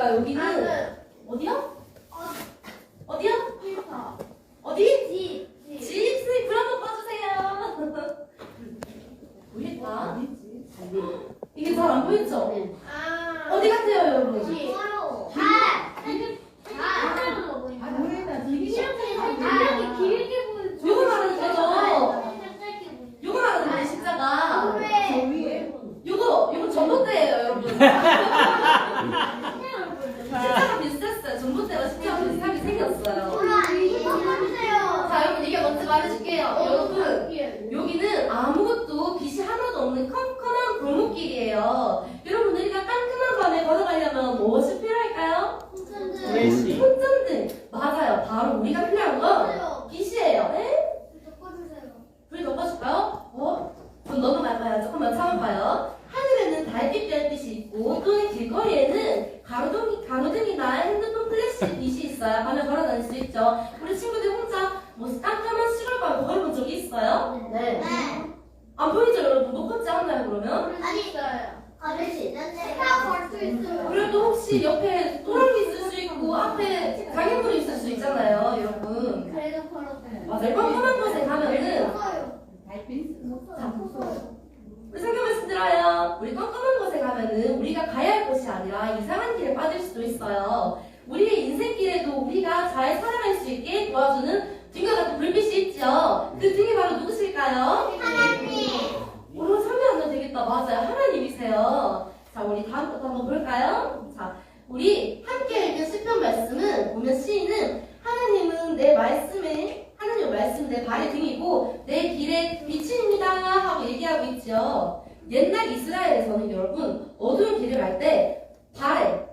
어디일까요? 여기는 어디요? 어디요? 어디? 집. 선생님 불 한번 꺼주세요. 보일까? 이게 잘 안 보이죠? 어디 같아요, 여러분? 요거 말하는 거죠? 요거 말하는 거예요, 십자가. 요거 전봇대예요, 여러분. 십자가 비슷했어요. 전봇대가 십자가 비슷하게 생겼어요. 자, 여러분 이게 뭔지 말해줄게요. 여러분 여기는 아무것도 빛이 하나도 없는 컴컴한 골목길이에요. 여러분 우리가 깔끔한 밤에 걸어가려면 무엇이 필요할까요? 손전등. 맞아요. 바로 우리가 필요한 건 빛이에요. 네? 불 덮어줄까요? 좀 넘어갈까요? 조금만 참아봐요. 하늘에는 달빛 별빛이 있고 또는 길거리에는 가로등이나 핸드폰 플래시 빛이 있어요. 밤에 걸어다닐 수 있죠. 우리 친구들 혼자 뭐 깜깜한 시골밤에 걸어본 적이 있어요? 네. 안 보이죠 여러분? 못 걷지 않나요 그러면? 그래도 혹시 옆에 또랑이 있을 수 있고 앞에 장애물이 있을 수 있잖아요 여러분. 맞아요. 깜깜한 곳에 가면은 우리 성경 말씀 들어요. 우리 깜깜한 곳에 가면은 우리가 가야 할 곳이 아니라 이상한 길에 빠질 수도 있어요. 우리의 인생길에도 우리가 잘 살아갈 수 있게 도와주는 등과 같은 불빛이 있죠. 그 등이 바로 누구실까요? 오늘 설명하면 되겠다. 맞아요. 하나님이세요. 자, 우리 다음부터 한번 볼까요? 자, 우리 함께 읽은 시편 말씀은 보면 시인은 하나님은 내 말씀에 하나님의 말씀 내 발의 등이고 내 길의 빛입니다 하고 얘기하고 있죠. 옛날 이스라엘에서는 여러분 어두운 길을 갈 때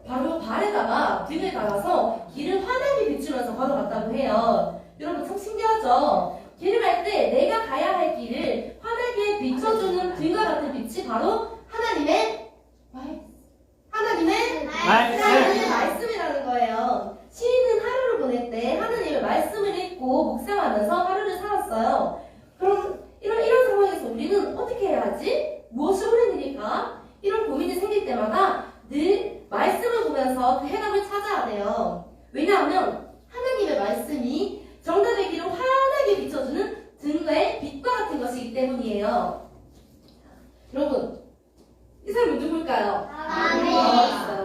바로 발에다가 등을 달아서 길을 환하게 비추면서 걸어갔다고 해요. 여러분 참 신기하죠? 길을 갈 때 내가 가야 할 길을 환하게 비춰주는 등과 같은 빛이 바로 하나님의 말씀이라는 거예요. 시인은 하루를 보낼 때 하나님의 말씀을 읽고 묵상하면서 하루를 살았어요. 그럼 이런 상황에서 우리는 어떻게 해야 하지? 무엇이 옳은 일일까? 이런 고민이 생길 때마다 늘 말씀을 보면서 그 해답을 찾아야 돼요. 왜냐하면 하나님의 말씀이 정답의 길을 환하게 비춰주는 등의 빛과 같은 것이기 때문이에요. 여러분, 이 사람이 누굴까요? 맞아요.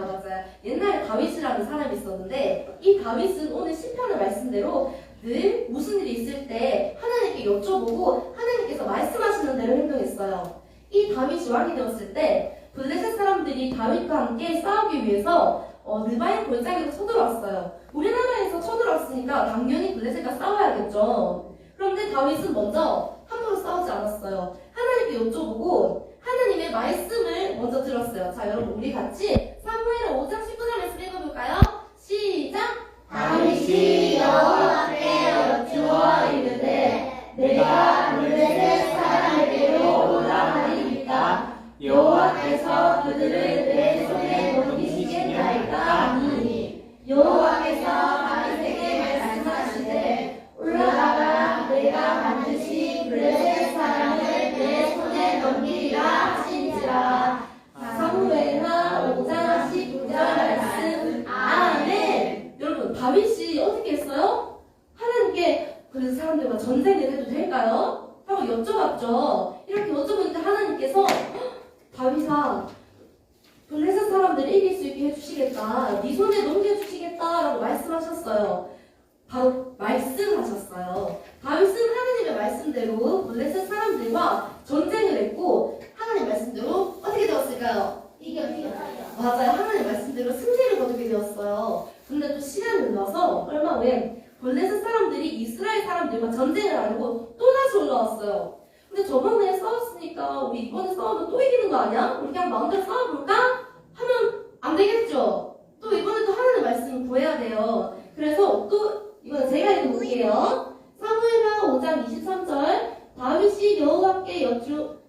옛날에 다윗이라는 사람이 있었는데 이 다윗은 오늘 시편의 말씀대로 늘 무슨 일이 있을 때 하나님께 여쭤보고 하나님께서 말씀하시는 대로 행동했어요. 이 다윗이 왕이 되었을 때 블레셋 사람들이 다윗과 함께 싸우기 위해서 느바임 골짜기로 쳐들어왔어요. 우리나라에서 쳐들어왔으니까 당연히 블레셋과 싸워야겠죠. 그런데 다윗은 먼저 함부로 싸우지 않았어요. 하나님께 여쭤보고 하나님의 말씀을 먼저 들었어요. 자, 여러분 우리 같이 사무엘하 5장 19절 말씀 읽어볼까요? 시작! 다윗이 여호와께 여쭈어 이르되 내가 블레셋 사람에게로 올라가리이까 여호와께서 그들을 내 손에 넘기시겠나이까 하니 여호와께서 다윗에게 말씀하시되 올라가라 내가 반드시 블레셋 사람을 내 손에 넘기리라 하신지라. 사무엘하 5장 19절 말씀. 아멘. 여러분 다윗이 어떻게 했어요? 하나님께 그 사람들과 전쟁을 해도 될까요? 하고 여쭤봤죠. 이렇게 여쭤보니까 하나님께서 다윗아 블레셋 사람들을 이길 수 있게 해주시겠다. 네 손에 넘겨주시겠다 라고 말씀하셨어요. 바로 말씀하셨어요. 다윗은 하나님의 말씀대로 블레셋 사람들과 전쟁을 했고 하나님 말씀대로 어떻게 되었을까요? 맞아요. 하나님 말씀대로 승리를 거두게 되었어요. 근데 또 시간이 흘러서 얼마 후에 블레셋 사람들이 이스라엘 사람들과 전쟁을 하려고 또 다시 올라왔어요. 근데 저번에 싸웠으니까 우리 이번에 싸우면 또 이기는 거 아니야? 우리 그냥 마음대로 싸워볼까? 하면 안 되겠죠? 또 이번에 또 하나님의 말씀을 구해야 돼요. 그래서 또 이번에 제가 읽어볼게요. 사무엘하 5장 23절 다윗이 여호와께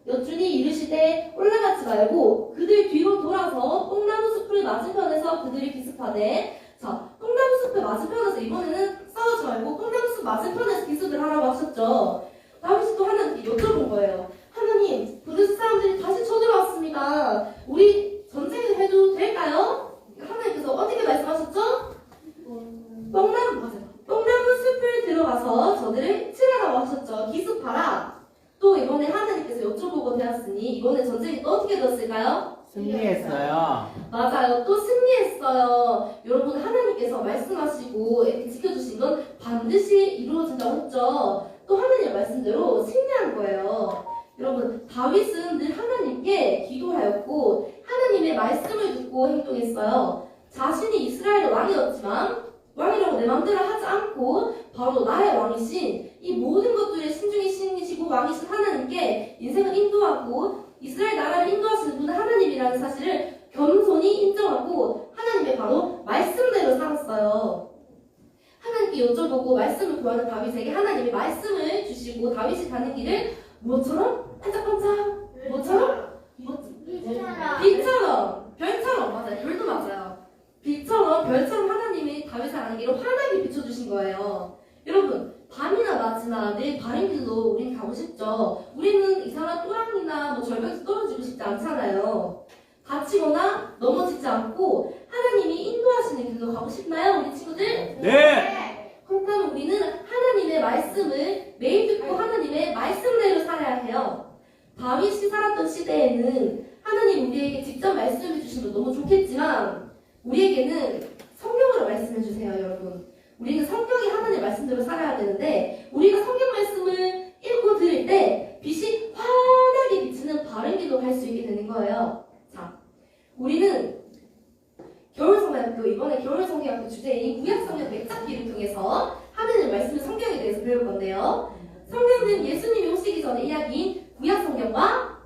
여쭈니 이르시되 올라가지 말고 그들 뒤로 돌아서 뽕나무 숲을 맞은편에서 그들이 기습하되. 자, 뽕나무 숲의 맞은편에서 이번에는 싸우지 말고 뽕나무 숲 맞은편에서 기습을 하라고 하셨죠. 다윗이 또 하나님께 여쭤본 거예요. 하나님, 블레셋 사람들이 다시 쳐들어왔습니다. 우리 전쟁을 해도 될까요? 하나님께서 어떻게 맞아요. 또 승리했어요. 여러분, 하나님께서 말씀하시고 이렇게 지켜주신 건 반드시 이루어진다고 했죠. 또 하나님의 말씀대로 승리한 거예요. 여러분, 다윗은 늘 하나님께 기도하였고 하나님의 말씀을 듣고 행동했어요. 자신이 이스라엘의 왕이었지만 왕이라고 내 마음대로 하지 않고 바로 나의 왕이신 이 모든 것들의 신중히 신이시고 왕이신 하나님께 인생을 인도하고 이스라엘 나라를 인도하시는 분은 하나님이라는 사실을 겸손히 인정하고 하나님의 바로 말씀대로 살았어요. 하나님께 여쭤보고 말씀을 구하는 다윗에게 하나님이 말씀을 주시고 다윗이 가는 길을 뭐처럼? 반짝반짝 뭐처럼? 빛처럼 별처럼 맞아요. 별도 맞아요. 빛처럼 별처럼 하나님이 다윗을 가는 길을 환하게 비춰주신 거예요. 여러분, 밤이나 낮이나 내 바른 길로 우린 가고 싶죠. 우리는 이상한 또랑이나 뭐 절벽에서 떨어지고 싶지 않잖아요. 다치거나 넘어지지 않고 하나님이 인도하시는 길로 가고 싶나요, 우리 친구들? 네. 그렇다면 우리는 하나님의 말씀을 매일 듣고 하나님의 말씀대로 살아야 해요. 다윗이 살았던 시대에는 하나님 우리에게 직접 말씀해 주시면 너무 좋겠지만 우리에게는 성경으로 말씀해 주세요, 여러분. 우리는 성경이 하나님의 말씀대로 살아야 되는데 우리가 성경 말씀을 읽고 들을 때 빛이 환하게 비치는 바른 길로 갈 수 있게 되는 거예요. 자, 우리는 겨울성경학교, 이번에 겨울성경학교 주제인 구약성경 맥잡기를 통해서 하나님의 말씀 성경에 대해서 배울 건데요. 성경은 예수님이 오시기 전에 이야기인 구약성경과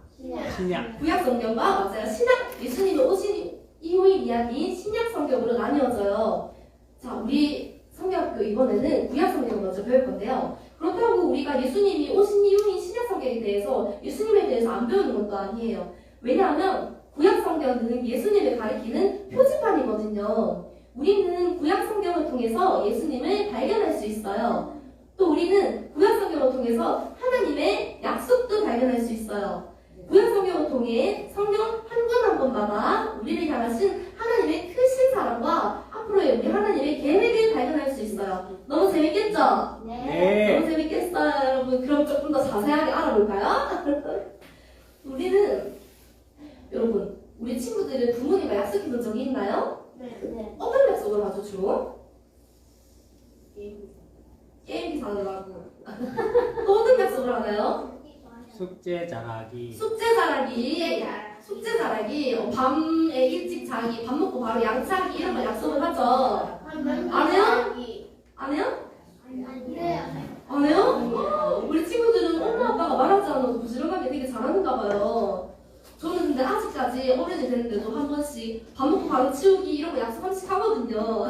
신약. 구약성경과 맞아요. 신약, 예수님이 오신 이후의 이야기인 신약성경으로 나뉘어져요. 자, 우리 성경학교 이번에는 구약성경을 먼저 배울 건데요. 그렇다고 우리가 예수님이 오신 이후인 신약성경에 대해서 예수님에 대해서 안 배우는 것도 아니에요. 왜냐하면 구약성경은 예수님을 가리키는 표지판이거든요. 우리는 구약성경을 통해서 예수님을 발견할 수 있어요. 또 우리는 구약성경을 통해서 하나님의 약속도 발견할 수 있어요. 구약성경을 통해 성경 한 권 한 권마다 우리를 향하신 하나님의 크신 사랑과 앞으로의 우리 하나님의 계획을 발견할 수 있어요. 너무 재밌겠죠? 네. 너무 재밌겠어요, 여러분. 그럼 조금 더 자세하게 알아볼까요? 우리는 여러분, 우리 친구들은 부모님과 약속해 본 적이 있나요? 네. 어떤 약속을 하죠, 주로? 게임기 사느라고. 또 어떤 약속을 하나요? 숙제 잘하기. 숙제 잘하기. 숙제 잘하기. 밤에 일찍 자기, 밥 먹고 바로 양치하기 이런 거 약속을 하죠. 안 해요? 안 해요? 안 해요? 우리 친구들은 엄마 아빠가 말하지 않아도 부지런하게 되게 잘하는가 봐요. 저는 근데 아직까지 어른이 됐는데도 한 번씩 밥 먹고 바로 치우기 이런 거 약속 한 번씩 하거든요.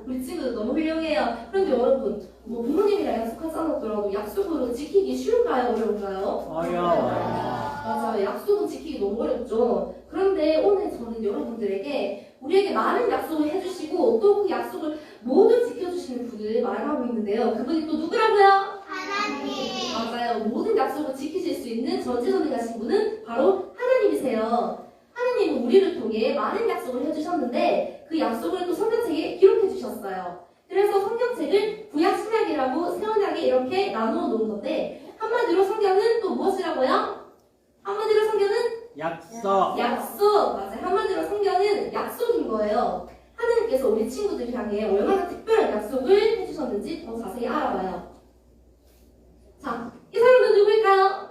우리 친구들 너무 훌륭해요. 그런데 여러분, 뭐 부모님이랑 약속하지 않았더라도 약속으로 지키기 쉬운가요? 어려운가요? 어려워요. 맞아요. 약속은 지키기 너무 어렵죠. 그런데 오늘 저는 여러분들에게 우리에게 많은 약속을 해주시고 또 그 약속을 모두 지켜주시는 분을 말하고 있는데요. 그분이 또 누구라고요? 맞아요. 모든 약속을 지키실 수 있는 전지전능하신 분은 바로 하나님이세요. 하나님은 우리를 통해 많은 약속을 해주셨는데 그 약속을 또 성경책에 기록해 주셨어요. 그래서 성경책을 구약 신약이라고 세원하게 이렇게 나누어 놓은 건데 한마디로 성경은 또 무엇이라고요? 한마디로 성경은 약속. 약속. 맞아요. 한마디로 성경은 약속인 거예요. 하나님께서 우리 친구들 향해 얼마나 특별한 약속을 해주셨는지 더 자세히 알아봐요. 자, 이 사람은 누구일까요?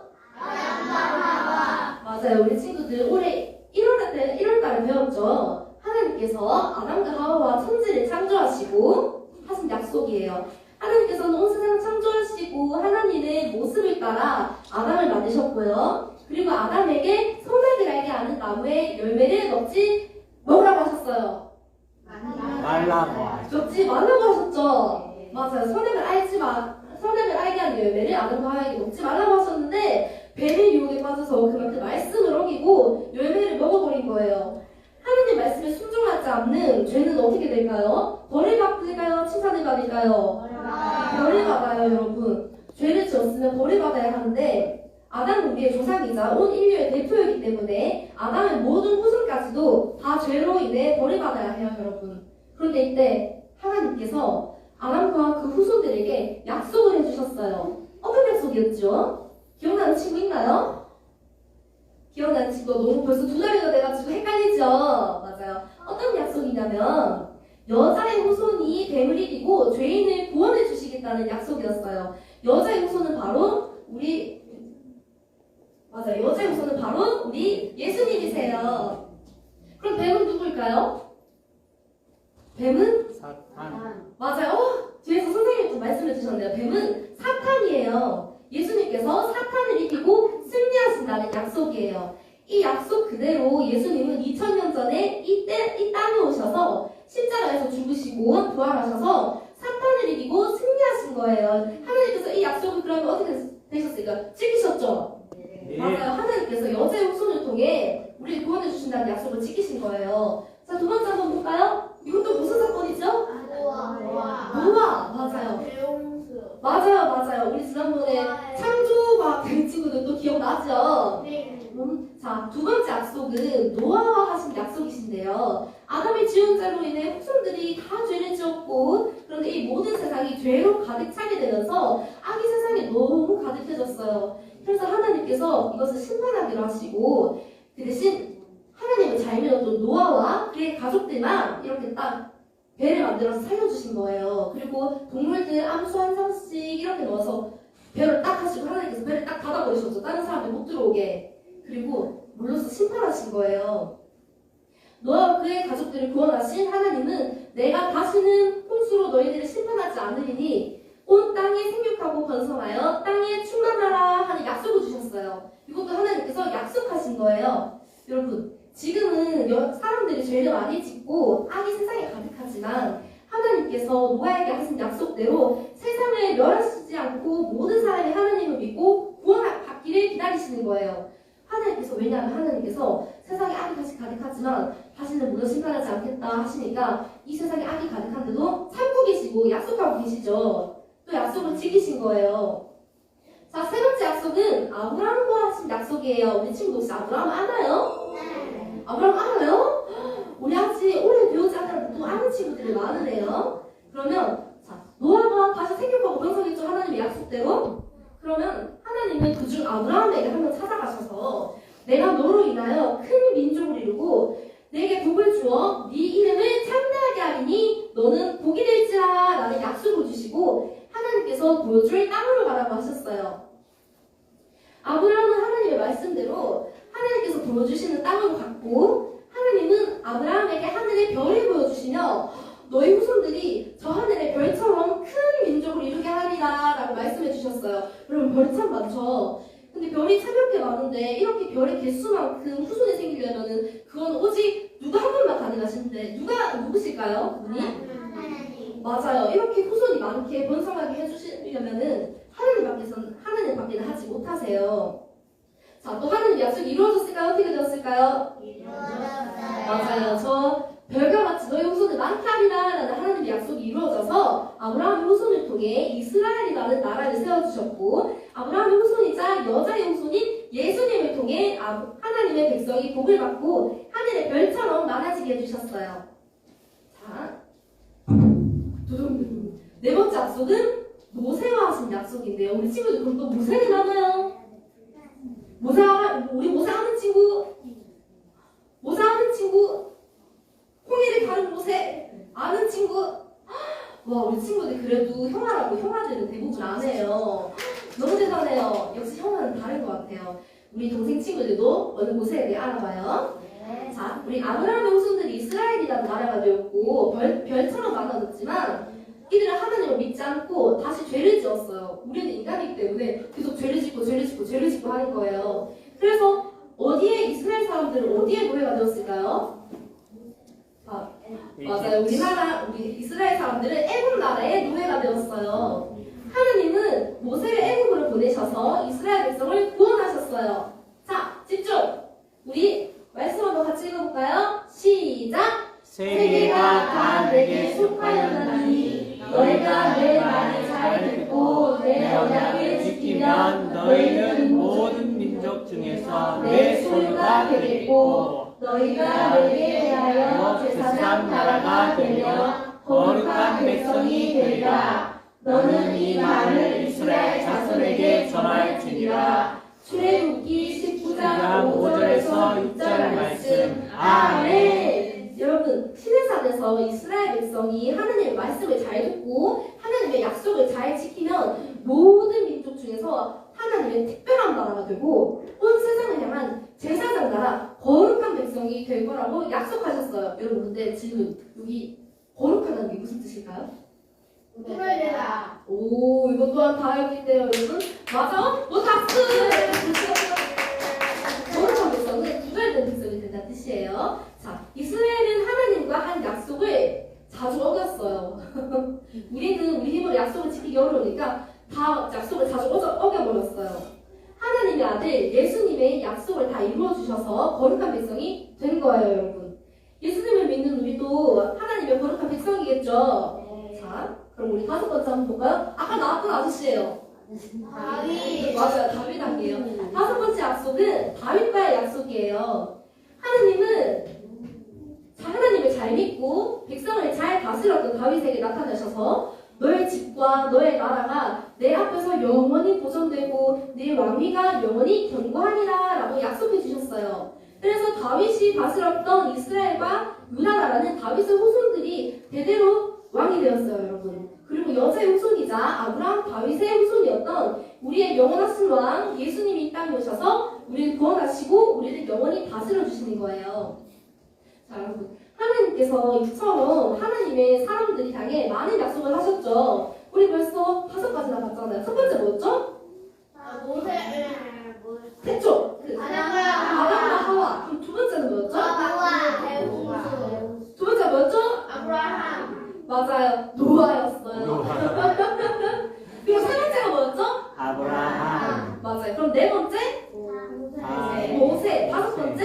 맞아요. 우리 친구들 올해 1월달에 배웠죠. 하나님께서 아담과 하와와 천지를 창조하시고 하신 약속이에요. 하나님께서는 온 세상을 창조하시고 하나님의 모습을 따라 아담을 만드셨고요. 그리고 아담에게 선악을 알게 하는 나무의 열매를 먹지 뭐라고 하셨어요? 말라고 하죠. 먹지 말라고 하셨죠. 맞아요. 선악을 알게 하는 열매를 아담과 하와에게 먹지 말라고 하셨는데 뱀의 유혹에 빠져서 그만큼 말씀을 어기고 열매를 먹어버린 거예요. 하나님 말씀에 순종하지 않는 죄는 어떻게 될까요? 벌을 받을까요? 칭찬을 받을까요? 벌을 받아요, 여러분. 죄를 지었으면 벌을 받아야 하는데 아담은 우리의 조상이자 온 인류의 대표이기 때문에 아담의 모든 후손까지도 다 죄로 인해 벌을 받아야 해요, 여러분. 그런데 이때 하나님께서 아담과 그 후손들에게 약속을 해주셨어요. 어떤 약속이었죠? 기억나는 친구 있나요? 기억나는 친구 너무 벌써 2달이나 돼가지고 헷갈리죠? 맞아요. 어떤 약속이냐면 여자의 후손이 뱀을 이기고 죄인을 구원해 주시겠다는 약속이었어요. 여자의 후손은 바로 우리 맞아요. 여자의 후손은 바로 우리 예수님이세요. 그럼 뱀은 누구일까요? 뱀은 사탄. 맞아요. 뒤에서 선생님이 또 말씀해 주셨네요. 뱀은 사탄이에요. 예수님께서 사탄을 이기고 승리하신다는 약속이에요. 이 약속 그대로 예수님은 2000년 전에 이 땅에 오셔서 십자가에서 죽으시고 부활하셔서 사탄을 이기고 승리하신 거예요. 하나님께서 이 약속을 그러면 어떻게 되셨을까요? 지키셨죠? 네. 맞아요. 하나님께서 여자의 후손을 통해 우리를 구원해 주신다는 약속을 지키신 거예요. 자, 두 번째 한번 볼까요? 이것도 무슨 사건이죠? 노아. 맞아요. 맞아요. 우리 지난번에 창조과학 된 친구들도 기억나죠? 자, 두 번째 약속은 노아와 하신 약속이신데요. 아담이 지은 죄로 인해 후손들이 다 죄를 지었고, 그런데 이 모든 세상이 죄로 가득 차게 되면서 악이 세상에 너무 가득해졌어요. 그래서 하나님께서 이것을 심판하기로 하시고, 그 대신 하나님은 잘 믿었던 노아와 그의 가족들만 이렇게 딱 배를 만들어서 살려주신 거예요. 그리고 동물들 암수 한 상씩 이렇게 넣어서 배를 딱 하시고 하나님께서 배를 딱 닫아버리셨죠. 다른 사람들 못 들어오게. 그리고 물러서 심판하신 거예요. 노아와 그의 가족들을 구원하신 하나님은 내가 다시는 홍수로 너희들을 심판하지 않으리니 온 땅에 생육하고 번성하여 땅에 충만하라 하는 약속을 주셨어요. 이것도 하나님께서 약속하신 거예요. 여러분, 지금은 사람들이 죄를 많이 짓고 악이 세상에 가득하지만 하나님께서 노아에게 하신 약속대로 세상을 멸하시지 않고 모든 사람이 하나님을 믿고 구원받기를 기다리시는 거예요. 하나님께서, 왜냐하면 하나님께서 세상에 악이 다시 가득하지만 다시는 물론 심판하지 않겠다 하시니까 이 세상에 악이 가득한데도 참고 계시고 약속하고 계시죠. 또 약속을 지키신 거예요. 자, 세 번째 약속은 아브라함과 하신 약속이에요. 우리 친구 혹시 아브라함 아나요? 아브라함 알아요? 우리 아직 오래 배우지 않는 또 아는 친구들이 많으네요. 그러면 자, 노아가 다시 생육하고 번성했죠. 하나님의 약속대로. 그러면 하나님은 그중 아브라함에게 한번 찾아가셔서 내가 너로 인하여 큰 민족을 이루고 내게 복을 주어 네 이름을 창대하게 하리니 너는 복이 될지라 라는 약속을 주시고 하나님께서 보여줄 땅으로 가라고 하셨어요. 아브라함은 하나님의 말씀대로 하나님께서 보여주시는 땅을 갖고 하나님은 아브라함에게 하늘의 별을 보여주시며 너희 후손들이 저 하늘의 별처럼 큰 민족을 이루게 하리라 라고 말씀해 주셨어요. 여러분 별 참 많죠? 근데 별이 참여게 많은데 이렇게 별의 개수만큼 후손이 생기려면은 그건 오직 누가 한 분만 가능하신데 누구실까요? 그분이? 맞아요. 이렇게 후손이 많게 번성하게 해주시려면은 하나님밖에는 하지 못하세요. 자, 또 하나님 약속이 이루어졌을까요? 어떻게 되었을까요? 맞아요. 저 별과 같이 너희 후손을 많게 하리라 라는 하나님의 약속이 이루어져서 아브라함의 후손을 통해 이스라엘이라는 나라를 세워주셨고 아브라함의 후손이자 여자의 후손인 예수님을 통해 하나님의 백성이 복을 받고 하늘의 별처럼 많아지게 해주셨어요. 자, 네 번째 약속은 모세와 하신 약속인데요. 우리 친구들 그럼 또 모세는 아나요? 우리 모세 아는 친구? 홍해를 가른 모세 아는 친구? 와, 우리 친구들 그래도 형아라고 형아들은 대부분 안 해요. 너무 대단해요. 역시 형아는 다른 것 같아요. 우리 동생 친구들도 어느 모세에 대해 알아봐요. 자, 우리 아브라함의 후손들이 이스라엘이라는 나라가 되었고 별처럼 많아졌지만 이들은 하나님을 믿지 않고 다시 죄를 지었어요. 우리는 인간이기 때문에 계속 죄를 짓고 하는 거예요. 그래서 어디에 이스라엘 사람들은 어디에 노예가 되었을까요? 맞아요. 우리 이스라엘 사람들은 애굽 나라의 노예가 되었어요. 하나님은 모세를 애굽으로 보내셔서 이스라엘 백성을 구원하셨어요. 자, 집중! 우리 말씀 한번 같이 읽어볼까요? 시작! 세계가 다 내게 속하였나니 너희가 내 말을 잘 듣고 내 언약을 지키면 너희는 모든 민족 중에서 내 소유가 되겠고 너희가 내게 대하여 제사장 나라가 되며 거룩한 백성이 되리라. 너는 이 말을 이스라엘 자손에게 전할지니라. 출애굽기 19장 5절에서 6절 말씀. 아멘. 여러분, 시내산에서 이스라엘 백성이 하나님의 말씀을 잘 듣고 하나님의 약속을 잘 지키면 모든 민족 중에서 하나님의 특별한 나라가 되고 온 세상을 향한 제사장 나라, 거룩한 백성이 될 거라고 약속하셨어요. 여러분, 근데 질문, 여기 거룩하다는 게 무슨 뜻일까요? 구별되다. 오, 이것 또한 다 알겠네요, 여러분. 맞아? 박수! 거룩한 백성은 구별된 백성이 된다는 뜻이에요. 자, 이스라엘은 하나님과 한 약속을 자주 어겼어요. 우리는 우리 힘으로 약속을 지키기 어려우니까 다 약속을 자주 어겨버렸어요. 하나님의 아들 예수님의 약속을 다 이루어주셔서 거룩한 백성이 된 거예요, 여러분. 예수님을 믿는 우리도 하나님의 거룩한 백성이겠죠? 자, 그럼 우리 5번째 한번 볼까요? 아까 나왔던 아저씨예요. 다윗. 맞아요, 다윗 할게요. 5번째 약속은 다윗과의 약속이에요. 하나님을 잘 믿고 백성을 잘 다스렸던 다윗에게 나타나셔서 너의 집과 너의 나라가 내 앞에서 영원히 보존되고 네 왕위가 영원히 견고하리라 라고 약속해 주셨어요. 그래서 다윗이 다스렸던 이스라엘과 유다 나라는 다윗의 후손들이 대대로 왕이 되었어요, 여러분. 그리고 여자의 후손이자 아브라함 다윗의 후손이었던 우리의 영원하신 왕 예수님이 이 땅에 오셔서 우리를 구원하시고 우리를 영원히 다스려 주시는 거예요. 자, 여러분, 하나님께서 이처럼 하나님의 사람들이 향해 많은 약속을 하셨죠. 우리 벌써 5가지나 봤잖아요. 첫 번째 뭐였죠? 모세. 태초. 아담과 아담과 하와. 그럼 두 번째는 뭐였죠? 두 번째 뭐였죠? 아브라함. 맞아요. 노아였어요. 그리고 세 번째가 뭐였죠? 아브라함, 맞아요. 그럼 네 번째? 다윗, 모세. 5번째?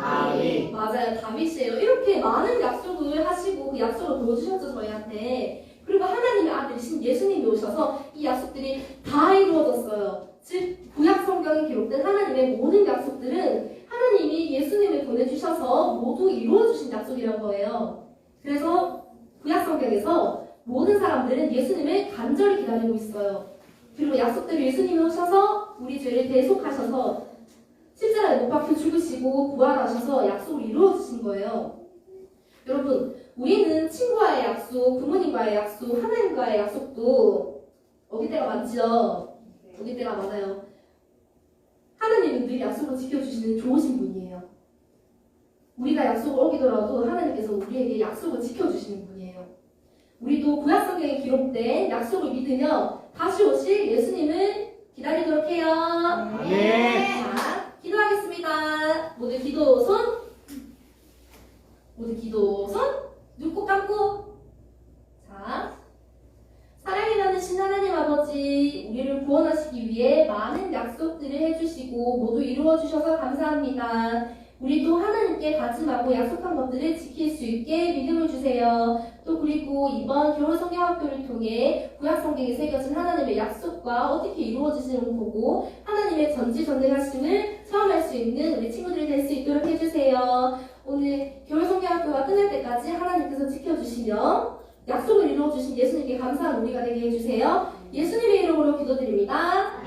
다윗, 맞아요. 다윗이에요. 이렇게 많은 약속을 하시고 그 약속을 보여주셨죠, 저희한테. 그리고 하나님의 아들이신 예수님이 오셔서 이 약속들이 다 이루어졌어요. 즉, 구약 성경에 기록된 하나님의 모든 약속들은 하나님이 예수님을 보내주셔서 모두 이루어주신 약속이란 거예요. 그래서 구약 성경에서 모든 사람들은 예수님을 간절히 기다리고 있어요. 그리고 약속대로 예수님이 오셔서 우리 죄를 대속하셔서 십자가에 못 박혀 죽으시고 부활하셔서 약속을 이루어주신 거예요. 여러분, 우리는 친구와의 약속, 부모님과의 약속, 하나님과의 약속도 어길 때가 많죠? 어길 때가 많아요. 하나님은 늘 약속을 지켜주시는 좋으신 분이에요. 우리가 약속을 어기더라도 하나님께서 우리에게 약속을 지켜주시는 분이에요. 우리도 구약 성경에 기록된 약속을 믿으며 다시 오실 예수님을 기다리도록 해요. 네. 자, 기도하겠습니다. 모두 기도 손. 모두 기도 손. 눈 꼭 감고. 자, 사랑이 많으신 하나님 아버지, 우리를 구원하시기 위해 많은 약속들을 해주시고 모두 이루어주셔서 감사합니다. 우리도 하나님께 다짐하고 약속한 것들을 지킬 수 있게 믿음을 주세요. 또 그리고 이번 겨울 성경학교를 통해 구약 성경에 새겨진 하나님의 약속과 어떻게 이루어지시는 걸 보고 하나님의 전지전능하심을 체험할 수 있는 우리 친구들이 될 수 있도록 해주세요. 오늘 겨울 성경학교가 끝날 때까지 하나님께서 지켜주시며 약속을 이루어주신 예수님께 감사한 우리가 되게 해주세요. 예수님의 이름으로 기도드립니다.